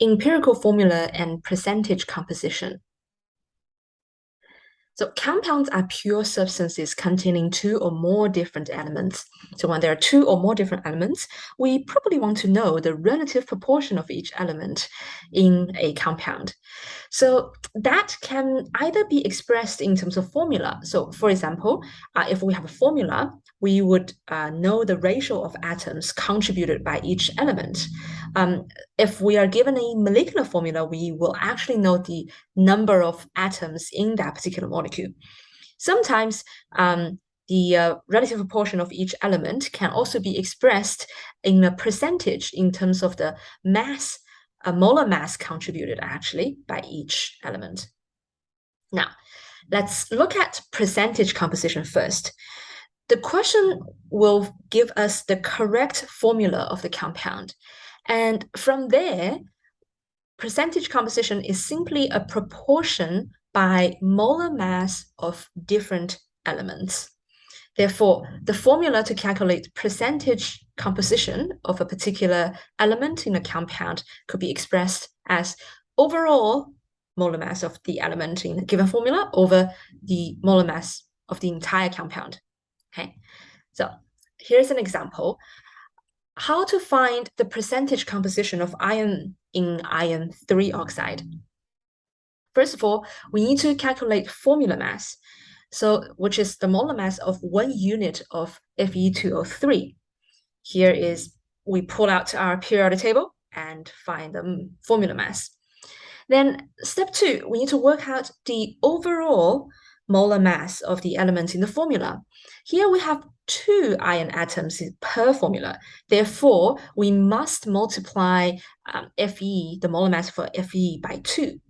Empirical formula and percentage composition. So compounds are pure substances containing two or more different elements. So when there are two or more different elements, we probably want to know the relative proportion of each element in a compound. So that can either be expressed in terms of formula. So for example, if we have a formula, we would know the ratio of atoms contributed by each element. If we are given a molecular formula, we will actually know the number of atoms in that particular molecule. Sometimes the relative proportion of each element can also be expressed in a percentage in terms of the mass, molar mass contributed actually by each element. Now, let's look at percentage composition first. The question will give us the correct formula of the compound. And from there, percentage composition is simply a proportion by molar mass of different elements. Therefore, the formula to calculate percentage composition of a particular element in a compound could be expressed as overall molar mass of the element in a given formula over the molar mass of the entire compound. Okay, so here's an example. How to find the percentage composition of iron in iron 3 oxide. First of all, we need to calculate formula mass, which is the molar mass of 1 unit of Fe2O3. Here is, we pull out our periodic table and find the formula mass. Then step 2, we need to work out the overall molar mass of the element in the formula. Here we have 2 iron atoms per formula. Therefore, we must multiply Fe, the molar mass for Fe, by 2.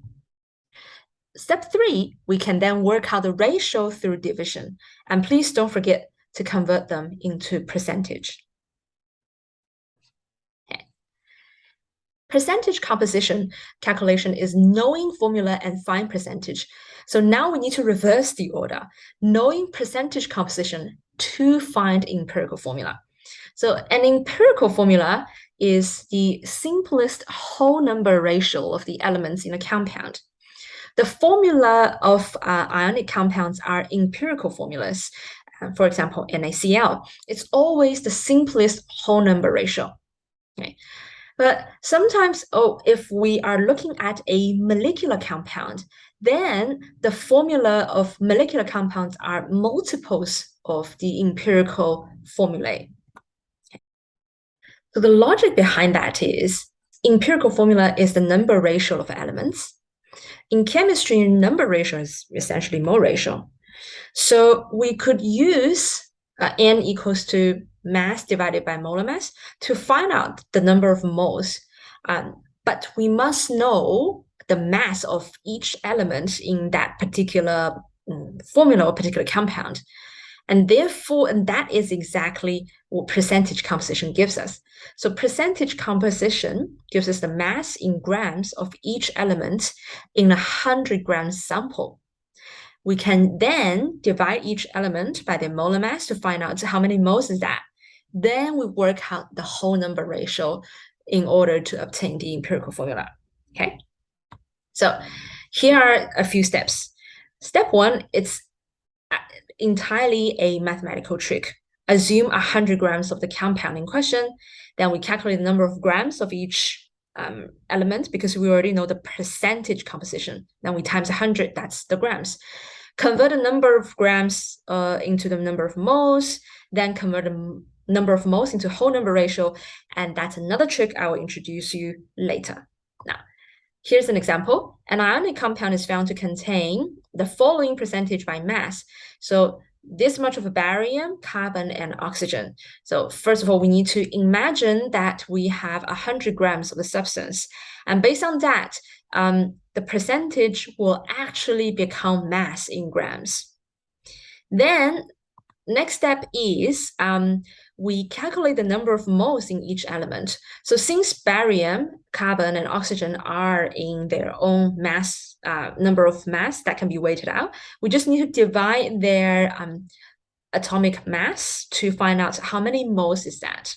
Step 3, we can then work out the ratio through division. And please don't forget to convert them into percentage. Okay. Percentage composition calculation is knowing formula and find percentage. So now we need to reverse the order, knowing percentage composition to find empirical formula. So an empirical formula is the simplest whole number ratio of the elements in a compound. The formula of ionic compounds are empirical formulas. For example, NaCl, it's always the simplest whole number ratio. Okay. But sometimes, if we are looking at a molecular compound, then the formula of molecular compounds are multiples of the empirical formulae. Okay. So the logic behind that is empirical formula is the number ratio of elements. In chemistry, number ratio is essentially mole ratio. So we could use N equals to mass divided by molar mass to find out the number of moles. But we must know the mass of each element in that particular formula or particular compound. And therefore, and that is exactly what percentage composition gives us. So percentage composition gives us the mass in grams of each element in a 100-gram sample. We can then divide each element by their molar mass to find out how many moles is that. Then we work out the whole number ratio in order to obtain the empirical formula. Okay. So here are a few steps. Step 1, it's entirely a mathematical trick. Assume 100 grams of the compound in question. Then we calculate the number of grams of each element because we already know the percentage composition. Then we times 100, that's the grams. Convert the number of grams into the number of moles, then convert the number of moles into whole number ratio, and that's another trick I will introduce you later. Now, here's an example. An ionic compound is found to contain the following percentage by mass. So this much of a barium, carbon, and oxygen. So first of all, we need to imagine that we have 100 grams of the substance. And based on that, the percentage will actually become mass in grams. Then next step is we calculate the number of moles in each element. So since barium, carbon, and oxygen are in their own mass, number of mass that can be weighted out, we just need to divide their atomic mass to find out how many moles is that.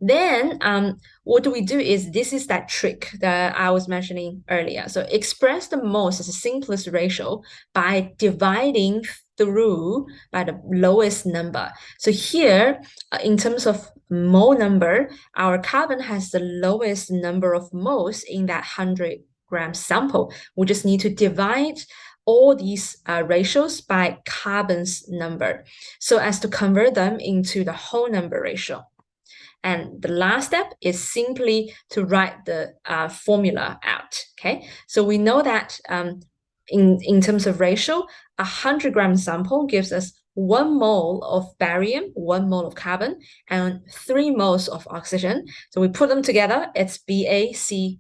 Then what do we do is this is that trick that I was mentioning earlier. So express the most as the simplest ratio by dividing through by the lowest number. So here, in terms of mole number, our carbon has the lowest number of moles in that 100-gram sample. We just need to divide all these ratios by carbon's number so as to convert them into the whole number ratio. And the last step is simply to write the formula out. Okay, so we know that in terms of ratio, 100-gram sample gives us 1 mole of barium, 1 mole of carbon, and 3 moles of oxygen. So we put them together, it's BaCO3.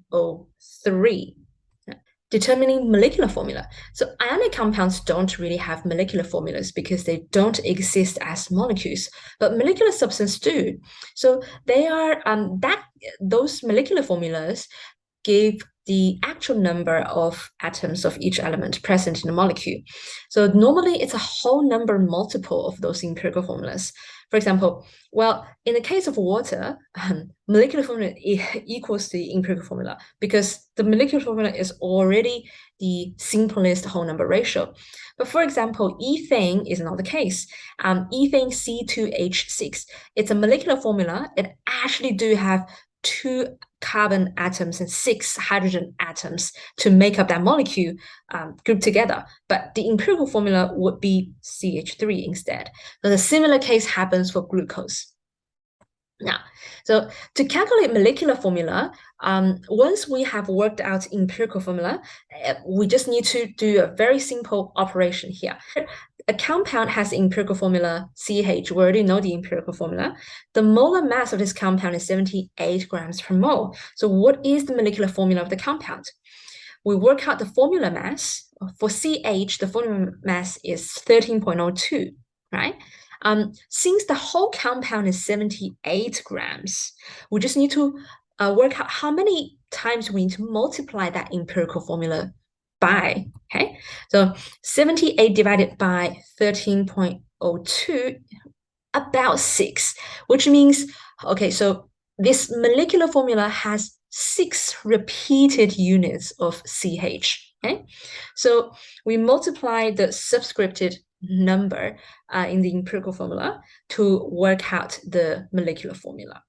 Determining molecular formula. So ionic compounds don't really have molecular formulas because they don't exist as molecules, but molecular substances do. So they are those molecular formulas give the actual number of atoms of each element present in the molecule. So normally it's a whole number multiple of those empirical formulas. For example, well, in the case of water, molecular formula equals the empirical formula because the molecular formula is already the simplest whole number ratio. But for example, ethane is not the case. Ethane C2H6, it's a molecular formula. It actually do have 2 carbon atoms and 6 hydrogen atoms to make up that molecule grouped together. But the empirical formula would be CH3 instead. So the similar case happens for glucose. Now, so to calculate molecular formula, once we have worked out empirical formula, we just need to do a very simple operation here. A compound has the empirical formula CH. We already know the empirical formula. The molar mass of this compound is 78 grams per mole. So what is the molecular formula of the compound? We work out the formula mass. For CH, the formula mass is 13.02, right? Since the whole compound is 78 grams, we just need to work out how many times we need to multiply that empirical formula by, okay? So 78 divided by 13.02, about 6, which means, okay, so this molecular formula has 6 repeated units of CH, okay? So we multiply the subscripted number in the empirical formula to work out the molecular formula.